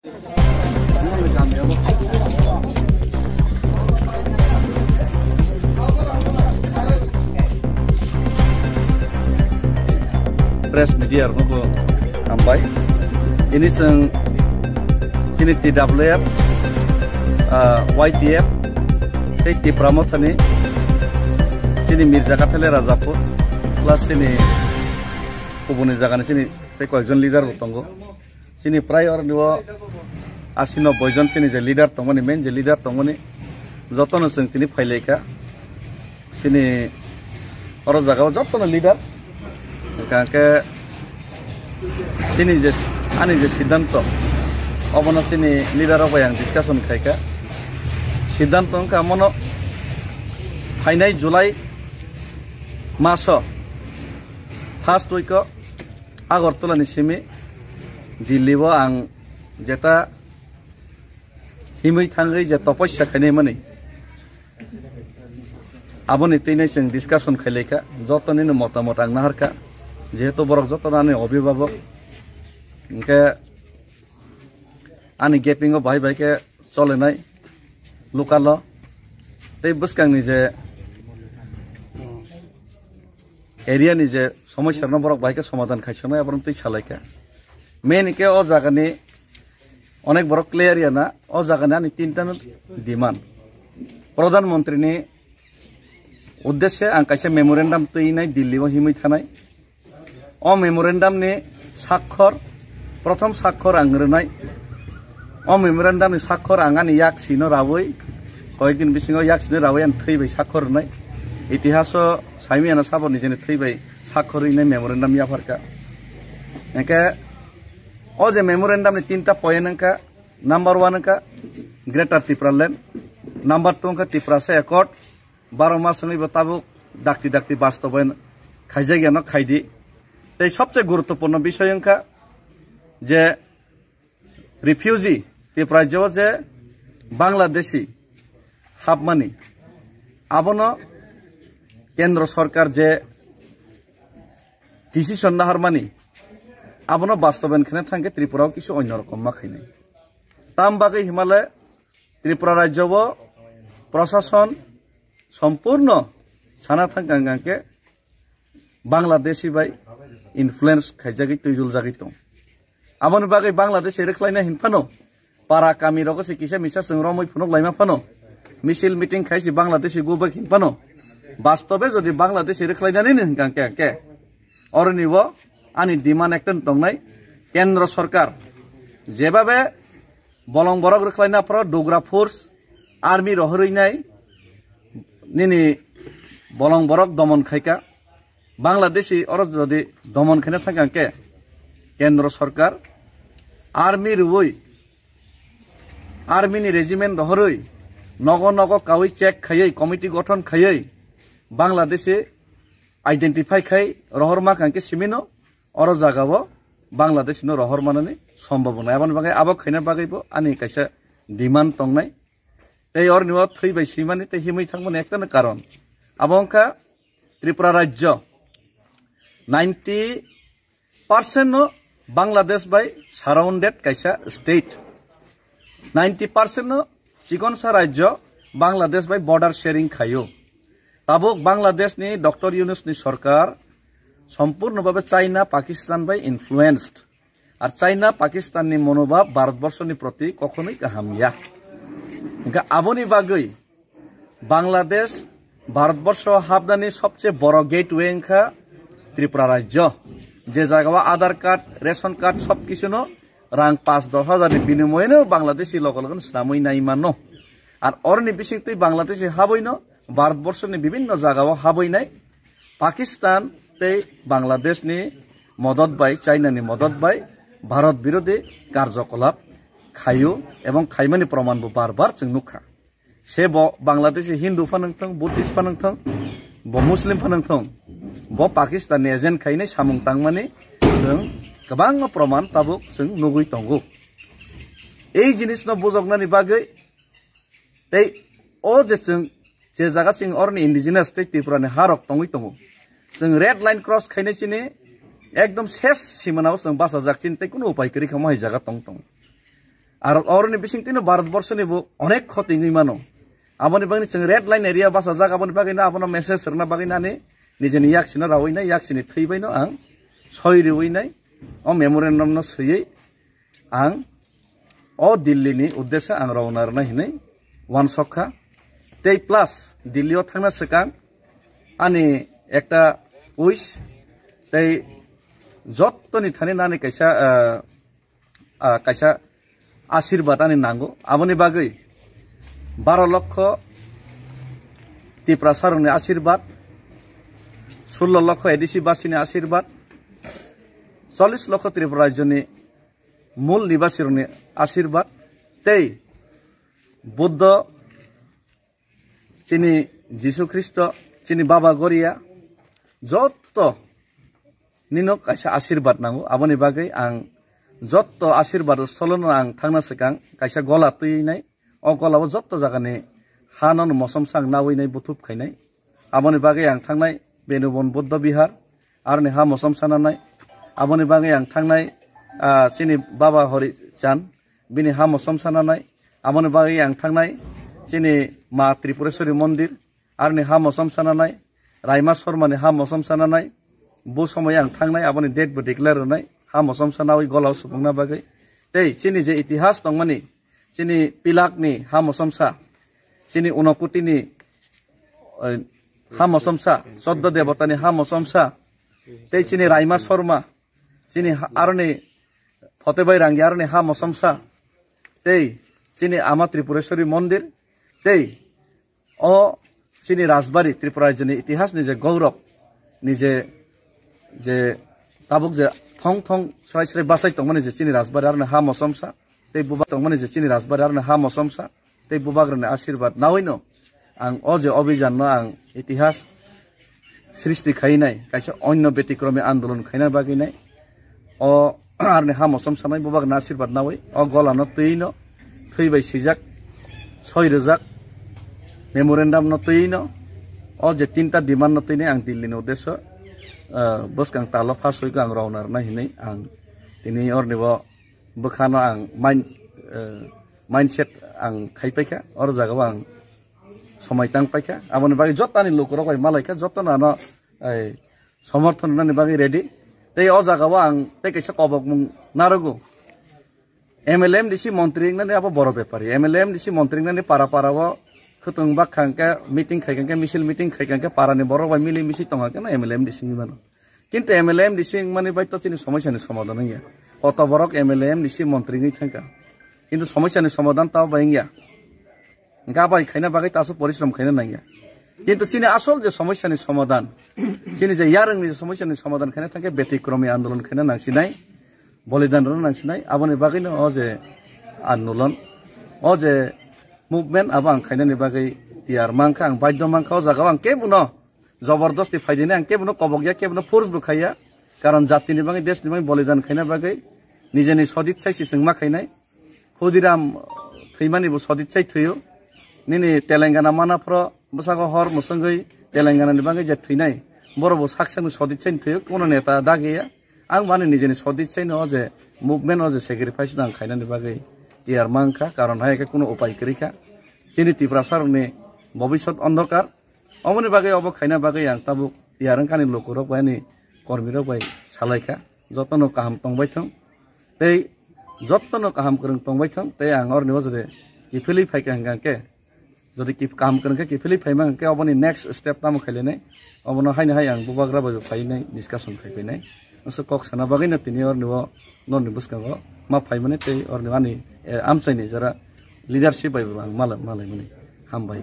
Press media nubo ambai ini seng sini TWF YTF teki pramothani sini Mirza Kathele Rajapur plus sini kubuni jagani sini te koekjon leader tongo sini pray or niwo 80-90 jon sini je leader tongoni main je leader tongoni jotono seng tini phaileka sini oro jagao jotono leader kangke sini je ani je siddhanto obono sini leader obo yang discussion khaika siddhanto ka mono phainai July maso first week Agartala ni simi Delhi bo ang jeta himui thangai je tapasya khainai mani aboni teinai sing discussion khaileka jotoni no motamot ang naharka যেহেতু বরক যতনানি অভিভাবক ইনকে আনি gaping ভাই ভাইকে চলে নাই local এই বসকাংনি যে এরিয়ানি যে সমস্যার ন বরক ভাইকে সমাধান খাইছনা এবং তুই চালাইকা মেন কে ও জায়গানি অনেক বড় ক্লিয়ার না ও জায়গানি আনি তিনটা ডিমান্ড প্রধানমন্ত্রীনি উদ্দেশ্যে আং কাইছে মেমোরেন্ডাম তুই নাই দিল্লি হিমই থানায় o memorandum ni sakhor prothom sakhor angrenai o memorandum ni sakhor angani yak sino rawoi koyekdin bisingo yak sino rawoi an theibai sakhor nai itihaso saimiana saboni jene theibai sakhor inai memorandum yafarka eke o je memorandum ni tinta point angka number 1 ka Greater Tripura Land number 2 ka Tripura se accord 12 mass ni batabuk dakti bastobayan khaijai gano khaidi এই সবচেয়ে গুরুত্বপূর্ণ বিষয় অংকা যে refugee ত্রিপুরাজ্য যে বাংলাদেশি হাবমানি আবনো কেন্দ্র সরকার যে decision না হারমানি আবনো বাস্তবায়ন খানে থাকে ত্রিপুরাও কিছু অন্যরকম মাখাইনি তাম বাকি হিমালয় ত্রিপুরা রাজ্য প্রশাসন সম্পূর্ণ সানা থাকাকে বাংলাদেশি বাই influence khaijagi tuijul jagi tong amon bagai Bangladesh reklaina hinpano para kami rogo se kisa misa sengromoi phunok laima phano misil meeting khaisi Bangladesh goba hinpano bastobe jodi Bangladesh reklaina nin hingkangke ke ornibo ani demand ekten tongnai kendra sarkar jebabe bolong borok reklaina pro dogra force army rohrinai nini bolong borok domon khaika Bangladeshi অরজ যদি দমন খেনে থাকাকে কেন্দ্র সরকার আর্মির ওই আর্মিনি regiment হরই নগ নগ কাউই check খাইয়ে committee গঠন খাইয়ে বাংলাদেশে আইডেন্টিফাই খাই রহরমা কাঙ্কে সিমিনো অরজ জাগাব বাংলাদেশিনো রহরমানানি সম্ভাবনা এমন বাগে আবক খাইনা বাগাইব আনি কাইসা ডিমান্ড টংনাই এই অর নিও থইবাই সিমানি তে হিমই থাকমন একটানো কারণ আবংকা ত্রিপুরা রাজ্য 90% no Bangladesh by surrounded kaisa state 90% no chikon sa rajyo Bangladesh by border sharing khayo tabuk Bangladesh ni Dr. Yunus ni sarkar সম্পূর্ণ ভাবে চাইনা পাকিস্তান by influenced আর চাইনা পাকিস্তান ni মনোভাব ভারতবর্ষ ni প্রতি কখনোই কাহামিয়া গা আবনি বাগৈ বাংলাদেশ ভারতবর্ষ হাবদানি সবচেয়ে বড় গেটওয়ে এনখা ত্রিপুরা রাজ্য যে জায়গা আধার কার্ড রেশন কার্ড সবকিছু নো রাং 5-10 হাজারের বিনিময়ে বাংলাদেশি লোকলগন সামই নাই মানো আর অরনি বিশিং তুই বাংলাদেশে হাবই ন ভারতবর্ষের বিভিন্ন জায়গাও হাবই নাই পাকিস্তান তে বাংলাদেশ নি মদত বাই চাইনা নি মদত বাই ভারত বিরোধী কার্যকলাপ খাইও এবং খাইমানি প্রমাণ বারবার जों नुखा से बांग्लादेशी हिंदू फानंथों बुद्धिस्ट फानंथों ब मुस्लिम फानंथों ब पाकिस्तान एजेंट खाइने सामुं तांगमानि जों गोबां प्रमाण ताबुक जों नुगै तंगौ এই জিনিস ন বুজগনানি বাগै तै ओ जे जों जे जागा सिं अरनि इन्डिजिनास तै त्रिपुरानि हारक तंगै तंगौ जों रेड लाइन क्रस खाइने चिनि एकदम शेष सीमानाव जों बासा जाकचिन तै कुनु उपाय करि खमाय जागा तंग तंग আর অরনি বিসিং তিন ভারতবর্ষ নিবো অনেক ক্ষতি মানো আপনি বাকি जों রেড লাইন এরিয়া বাসা যাক আপনি বাকি না আপনার মেসেজ সেরনা বাকি না নিজেনি ইয়াকসিনো রাवैनाय याकसिनि थैबायनो आं सयरिवैनाय अ मेमोरेन्डाम न सयै आं अ दिल्लीनि उद्देश्य आं रावना हिनै वान सखा ते प्लस दिल्लीयाव थांना सिगां आंनि एकटा उइस ते जत्तनि थानि नानि कायसा कायसा आशीर्वाद आंनि नांगौ आबनि बागै 12 लक्ष त्रिपुरा सारनि आशीर्वाद 16 लक्ष एडिसि बासिनि आशीर्वाद 40 लक्ष त्रिपुरा राज्यनि मूल निवासीनि आशीर्वाद ते बुद्ध चिनी जीशु ख्रिस्ट चिनी बाबा गरिया जत्त निनो कायसा आशीर्वाद नांगौ आबनि बागै आं जत्त आशीर्वाद स्थलनो आं थांना सिगां कायसा गला तैनाय अ गलाव जत्त जागानि हानन मसम सांग नावैनाय बुथुब खायनाय आबनि बागै आं थांनाय बेनुबन बुद्ध बिहार आरनि हा मसम सानानाय आबनि बागै आं थांनाय चिनी बाबा हरि चान बिनि हा मसम सानानाय आबनि बागै आं थांनाय चिनी मा त्रिपुरेश्वरी मन्दिर आरनि हा मसम सानानाय रायमा शर्मानि हा मसम सानानाय बु समय आं थांनाय आबनि डेटबो डिक्लेयार होनाय हा मसम सानावै गलाव सुबुंना बागै ते चिनी जे इतिहास दंमानि चिनी पिलाकनि हा मसमसा चिनी उनकुटिनि हा मसमसा चौद्ध देवतानि हा मसमसा ते चिनी रायमा शर्मा चिनी आरनि फतेबाई रांगियारनि हा मसमसा ते चिनी आमा त्रिपुरेश्वरी मन्दिर ते अ चिनी राजबारी त्रिपुरा राज्यनि इतिहासनि जे गौरव निजे जे ताबुक जे थं थं स्राय स्राय बासाय दंमानि जे चिनी राजबारी आरनि हा मसमसा ते बुबा दंमानि जे चिनी राजबारी आरनि हा मसमसा ते बुबाग्रनि आशीर्वाद नावैनो आं अ जे अभियान आं इतिहास सृष्टि खायनाय कायसा अन्य व्यतिक्रमी आन्दोलन खायना बागैनाय अ आरनि हा मसम सानाय बुबाग्रनि आशीर्वाद नावै अ गलानो तैनो थैबाय सिजाक 6000 मेमोरेन्डाम न तैनो अ जे तीनटा डिमान्ड न तैनाय आं दिल्लीनि उद्देश्य बसकां तालो फासयखौ आं रावना हिनै आं दिनै अरनिबो बोखानो आं माइन्डसेट आं खायपायखा अर जागाव आं समायतां पाइखा आबनि बागै जत्तानि लोकरक मालायखा जत्तानो समर्थन होनानै बागै रेडी ते अ जागाव आं ते कैसा कबक मुं नारगो एमएलएम डिसि मन्त्री नानै अब बर बेपारी एमएलएम डिसि मन्त्री नानै पारा पाराव खतुं बाखांके मीटिंग खायखांके मिसिल मीटिंग खायखांके पारानि बर बाय मिलि मिसि तंगाके ना एमएलएम डिसि मानो किन्तु एमएलएम डिसि माने बायत चिनि समस्यानि समाधान गैया कत बरक एमएलएम डिसि मन्त्री गै थांका किन्तु समस्यानि समाधान ताव बायंगिया गाबाय खायना बागै तासो परिश्रम खायना नांगिया किन्तु चिनि आसल जे समस्यानि समाधान चिनि जे यारंनि समस्यानि समाधान खायना थांके व्यतिक्रमी आन्दोलन खायना नांसिनाय बलिदान रन नांसिनाय आबनि बागैनो अ जे आन्दोलन अ जे मुभमेन्ट अब आं खायनानि बागै तियार मांखा आं बाध्य मांखा जागाव आं केबुनो जबरदस्ति फायदिने आं केबुनो कबगिया केबुनो फोर्सबो खाया कारण जातिनि बागै देशनि बागै बलिदान खायना बागै निजेनि सदिच्छाय सिसंमा खायनाय खुदिराम थैमानिबो सदिच्छाय थैयो निनि तेलेंगाना मानाफ्र बसागो हर मुसंगै तेलेंगानानि बागै जे थैनाय बरबो साक्षानि सदिच्छाय थैयो कोनो नेता दागैया आं माने निजेनि सदिच्छायनो अ जे मुभमेन्ट अ जे सेक्रिफाइस आं खायनानि बागै तियार मांखा कारण हायके कोनो उपाय करिखा चिनि त्रिपुरा सारनि भबिष्यत अन्धकार अमनि बागै अब खायना बागै आं ताबु तियारंखानि लोकरक बायनि कर्मीरक बाय सालायखा जतनो काहाम तंबाय थं तै जतनो काहाम करं तंबाय थं तै आं अरनिबो जदे किफिलि फायका हंगाके जदि कि काम करंके किफिलि फायमा हंके अबनि नेक्स्ट स्टेप ताम खायलेनाय अबनो हायनो हाय आं बुबाग्रा बाय फायनाय डिसकासन खायफैनाय असो कक साना बागैनो तिनि अरनिबो ननि बुसकांगो मा फायमाने तै अरनिबानि आमचायनि जरा लिडारशिप बाय आं मालाय माने हामबाय।